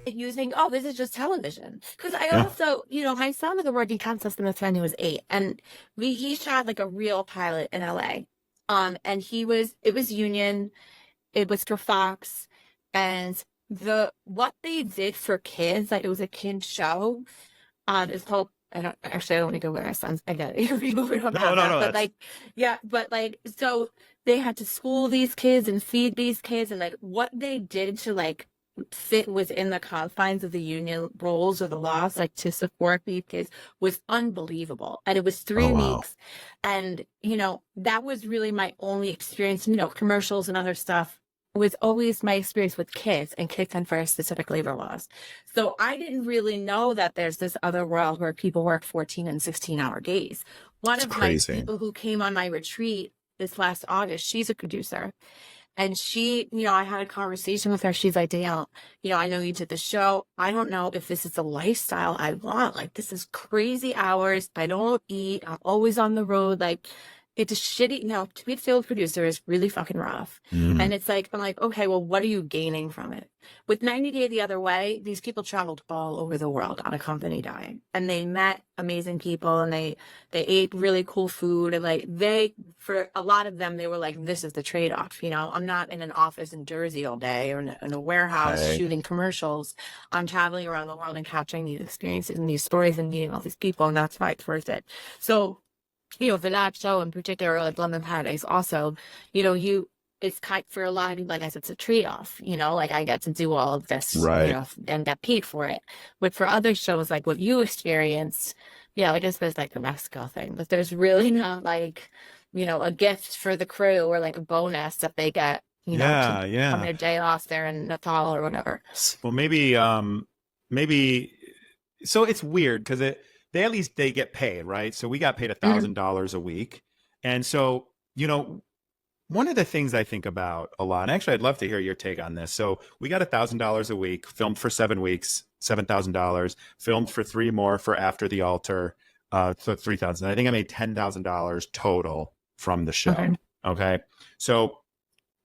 using, oh, this is just television. Because I Yeah. also, my son was a working concept in the time he was 8, and he shot like a real pilot in LA. And it was union, it was for Fox, and what they did for kids, like it was a kid show. It's called, I don't want to go with my sons. I get it. We don't No, have no, that. no. But That's like, yeah, but like, so they had to school these kids and feed these kids, and like what they did to like fit within the confines of the union rules or the laws, like to support these kids was unbelievable. And it was oh three wow. weeks. And, that was really my only experience, commercials and other stuff was always my experience with kids and kids on very specific labor laws. So I didn't really know that there's this other world where people work 14 and 16-hour days. One It's of my crazy. people who came on my retreat this last August, she's a producer. And she, I had a conversation with her. She's like, Danielle, I know you did the show. I don't know if this is the lifestyle I want. Like, this is crazy hours. I don't eat. I'm always on the road. Like, it's a shitty, to be a field producer is really fucking rough. Mm. And it's like, I'm like, okay, well, what are you gaining from it? With 90 Day the Other Way, these people traveled all over the world on a company dime, and they met amazing people, and they ate really cool food, and like for a lot of them, they were like, this is the trade-off. I'm not in an office in Jersey all day or in a warehouse Right. shooting commercials. I'm traveling around the world and capturing these experiences and these stories and meeting all these people, and that's why it's worth it. So, for that show in particular, like London Paradise also, it's kind for a lot of people, like I said, it's a trade-off, like I get to do all of this, Right. and get paid for it. But for other shows, like what you experienced, yeah, like this was like the Mexico thing, but there's really not like, a gift for the crew or like a bonus that they get, to Yeah, on yeah. their day off there in Natal or whatever. Well, maybe so it's weird because they at least they get paid, right? So we got paid Mhm. $1,000 a week. And so, one of the things I think about a lot, and actually I'd love to hear your take on this. So we got $1,000 a week, filmed for 7 weeks, $7,000, filmed for 3 more for After the Altar, so 3,000. I think I made $10,000 total from the Okay. show. Okay. So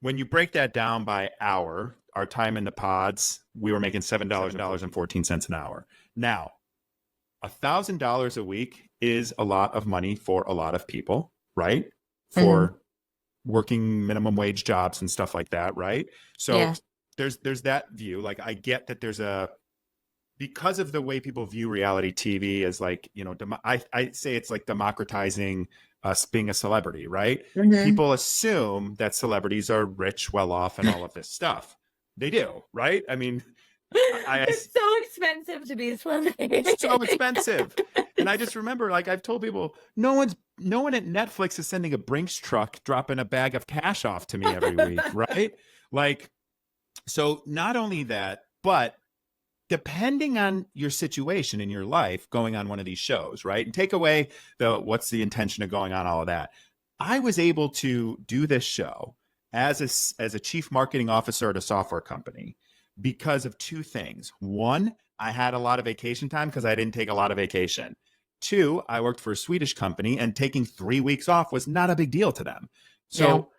when you break that down by hour, our time in the pods, we were making $7.14 an hour. Now, $1,000 a week is a lot of money for a lot of people, right? Mhm. For working minimum wage jobs and stuff like that, right? So Yeah. there's that view. Like I get that there's a because of the way people view reality TV as like, I say it's like democratizing us being a celebrity, right? Hmm. People assume that celebrities are rich, well off, and all of this stuff. They do, right? I mean, I It's so expensive to be swimming. so expensive. And I just remember, like I've told people, no one at Netflix is sending a Brinks truck dropping a bag of cash off to me every week, right? Like, so not only that, but depending on your situation in your life, going on one of these shows, right? And take away the what's the intention of going on all of that. I was able to do this show as a chief marketing officer at a software company because of two things. One, I had a lot of vacation time because I didn't take a lot of vacation. Two, I worked for a Swedish company and taking 3 weeks off was not a big deal to them. Yeah. So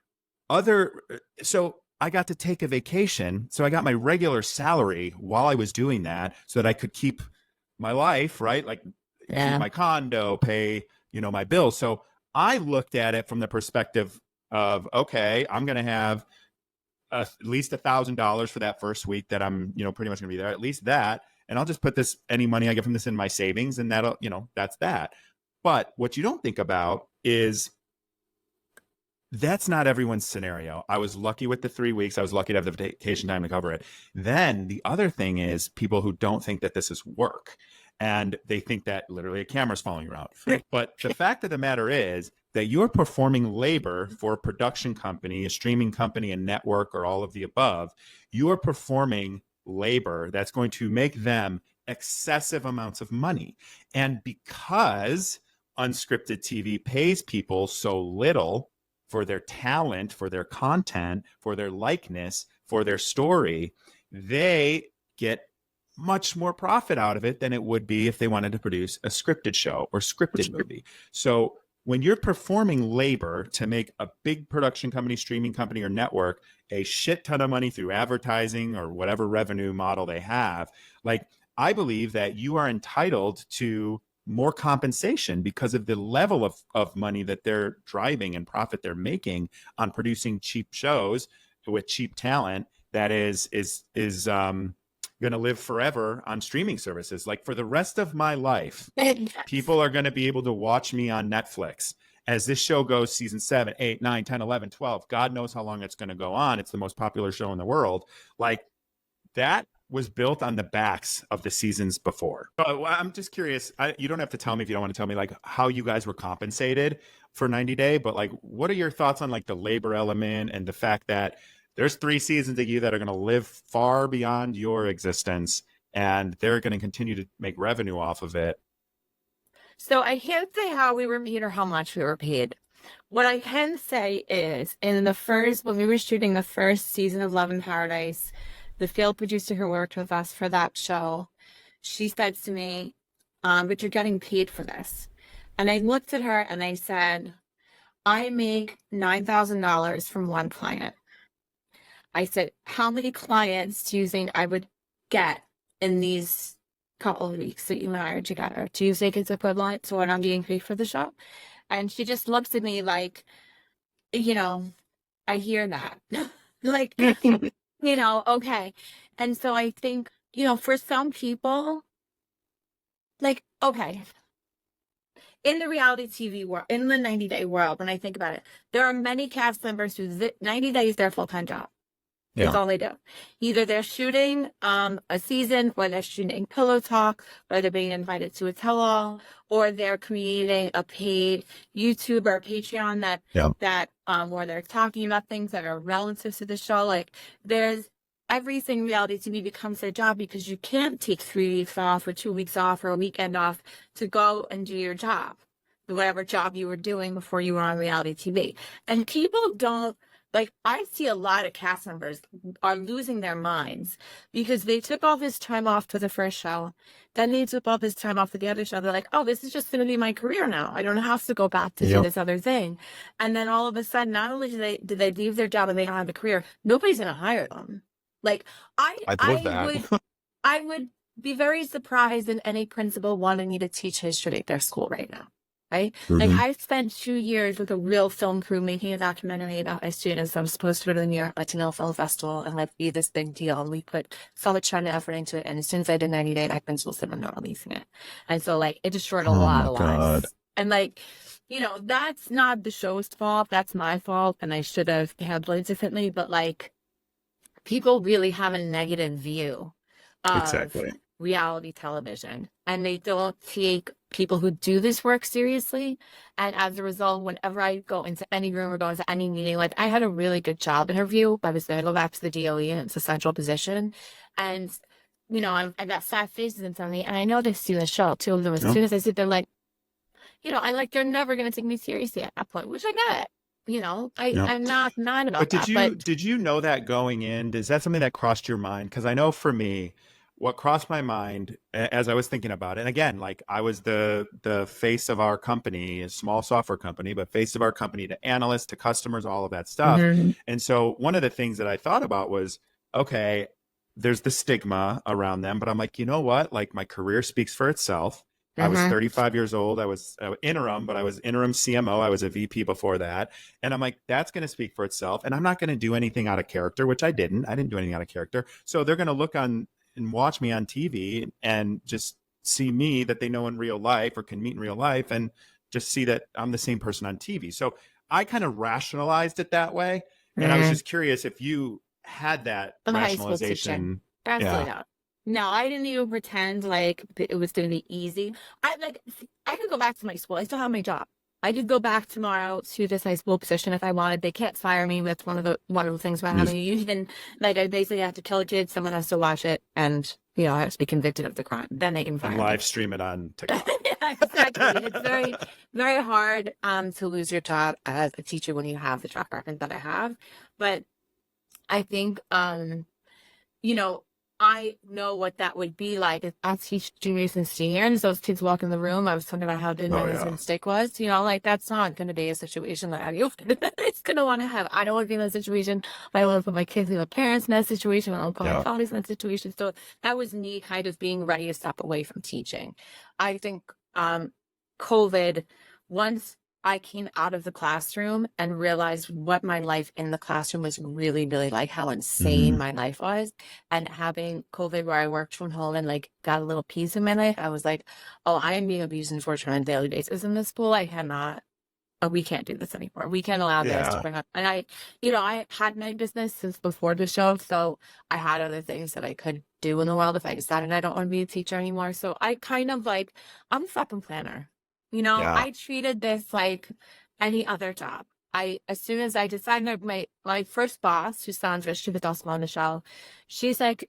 other so I got to take a vacation. So I got my regular salary while I was doing that so that I could keep my life, right? Like keep Yeah. my condo, pay, my bills. So I looked at it from the perspective of, okay, I'm going to have at least $1,000 for that first week that I'm, pretty much going to be there, at least that. And I'll just put any money I get from this in my savings and that'll, that's that. But what you don't think about is that's not everyone's scenario. I was lucky with the 3 weeks. I was lucky to have the vacation time to cover it. Then the other thing is people who don't think that this is work and they think that literally a camera's following you around. But the fact of the matter is that you're performing labor for a production company, a streaming company, a network, or all of the above. You are performing labor that's going to make them excessive amounts of money. And because unscripted TV pays people so little for their talent, for their content, for their likeness, for their story, they get much more profit out of it than it would be if they wanted to produce a scripted show or scripted movie. So when you're performing labor to make a big production company, streaming company, or network a shit ton of money through advertising or whatever revenue model they have, like I believe that you are entitled to more compensation because of the level of money that they're driving and profit they're making on producing cheap shows with cheap talent that is going to live forever on streaming services. Like for the rest of my life, Yes. people are going to be able to watch me on Netflix as this show goes season 7, 8, 9, 10, 11, 12. God knows how long it's going to go on. It's the most popular show in the world. Like that was built on the backs of the seasons before. So I'm just curious. You don't have to tell me if you don't want to tell me like how you guys were compensated for 90 Day, but like what are your thoughts on like the labor element and the fact that there's 3 seasons of you that are going to live far beyond your existence and they're going to continue to make revenue off of it. So I can't say how we were paid or how much we were paid. What I can say is, when we were shooting the first season of Love in Paradise, the field producer who worked with us for that show, she said to me, but you're getting paid for this. And I looked at her and I said, I make $9,000 from one client. I said, how many clients do you think I would get in these couple of weeks that you and I are together? Do you think it's equivalent to what I'm being paid for the show? And she just looks at me like, you know, I hear that. Like, okay. And so I think, for some people, like, okay, in the reality TV world, in the 90 Day world, when I think about it, there are many cast members who 90 Day is their full-time job. That's all they do. Either they're shooting a season, or they're shooting Pillow Talk, or they're being invited to a tell-all, or they're creating a paid YouTube or Patreon that where they're talking about things that are relative to the show. Like there's everything reality TV becomes their job because you can't take 3 weeks off or 2 weeks off or a weekend off to go and do your job, whatever job you were doing before you were on reality TV. And people don't. Like, I see a lot of cast members are losing their minds because they took all this time off for the first show. Then they took all this time off for the other show. They're like, oh, this is just going to be my career now. I don't have to go back to do this other thing. And then all of a sudden, not only did they leave their job and they don't have a career, nobody's going to hire them. Like, I love that. I would be very surprised in any principal wanting me to teach history at their school right now. Right? Like I spent 2 years with a real film crew making a documentary about my students. I was supposed to go to the New York Latino Film Festival and like be this big deal. And we put so much time and effort into it. And as soon as I did 90 Day, my principal said, I'm not releasing it. And so like it destroyed a lot of lives. And like, that's not the show's fault. That's my fault. And I should have handled it differently. But like people really have a negative view of reality television, and they don't take people who do this work seriously. And as a result, whenever I go into any room or go into any meeting, like I had a really good job interview. I was there to go back to the DOE, and it's a central position. And I got 5 faces in front of me, and I know they see the show. 2 of them, as soon as I sit there, like, they're never gonna take me seriously at that point, which I get. I'm not about but that. Did you know that going in? Is that something that crossed your mind? Because I know for me, what crossed my mind as I was thinking about it, and again, like I was the face of our company, a small software company, but face of our company to analysts, to customers, all of that stuff. And so one of the things that I thought about was, okay, there's the stigma around them, but I'm like, you know what? Like my career speaks for itself. I was 35 years old. I was interim, but I was interim CMO. I was a VP before that. And I'm like, that's going to speak for itself. And I'm not going to do anything out of character, which I didn't. I didn't do anything out of character. So they're going to look on and watch me on TV and just see me that they know in real life or can meet in real life and just see that I'm the same person on TV. So I kind of rationalized it that way. And I was just curious if you had that rationalization. Absolutely not. No, I didn't even pretend like it was going to be easy. I could go back to my school. I still have my job. I could go back tomorrow to this high school position if I wanted. They can't fire me. That's one of the things about having a union. Like I basically have to kill a kid. Someone has to watch it, and I have to be convicted of the crime. Then they can fire me. Live stream it on TikTok. Yeah, exactly. It's very, very hard to lose your job as a teacher when you have the track record that I have. But I think I know what that would be like. If I teach juniors and seniors, those kids walk in the room. I was talking about how good my Oh yeah. husband's steak was. Like that's not going to be a situation that it's going to want to have. I don't want to be in that situation. I want to put my kids and their parents in that situation. I don't want to put my Yeah. colleagues in that situation. So that was me kind of being ready to step away from teaching. I think COVID, once I came out of the classroom and realized what my life in the classroom was really, really like, how insane Mhm. my life was. And having COVID where I worked from home and like got a little peace in my life, I was like, oh, I am being abused and tortured on a daily basis in this school. I cannot, oh, we can't do this anymore. We can't allow this to Yeah. bring up. And I had my business since before the show. So I had other things that I could do in the world if I decided I don't want to be a teacher anymore. So I kind of like, I'm a fucking planner. Yeah. I treated this like any other job. As soon as I decided, my first boss, who's Sandra, she was also on the show. She's the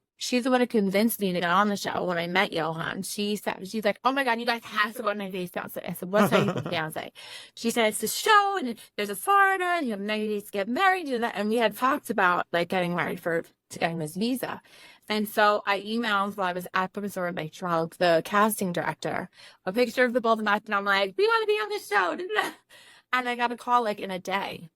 one who convinced me to get on the show when I met Johan. She's like, oh my God, you guys have to go to my fiance. I said, what's my fiance? She said, it's the show and there's a foreigner and you have 90 days to get married and that. And we had talked about like getting married to getting this visa. And so I emailed while I was at Professor Trunk, the casting director, a picture of the both of us, and I'm like, we want to be on the show. And I got a call like in a day.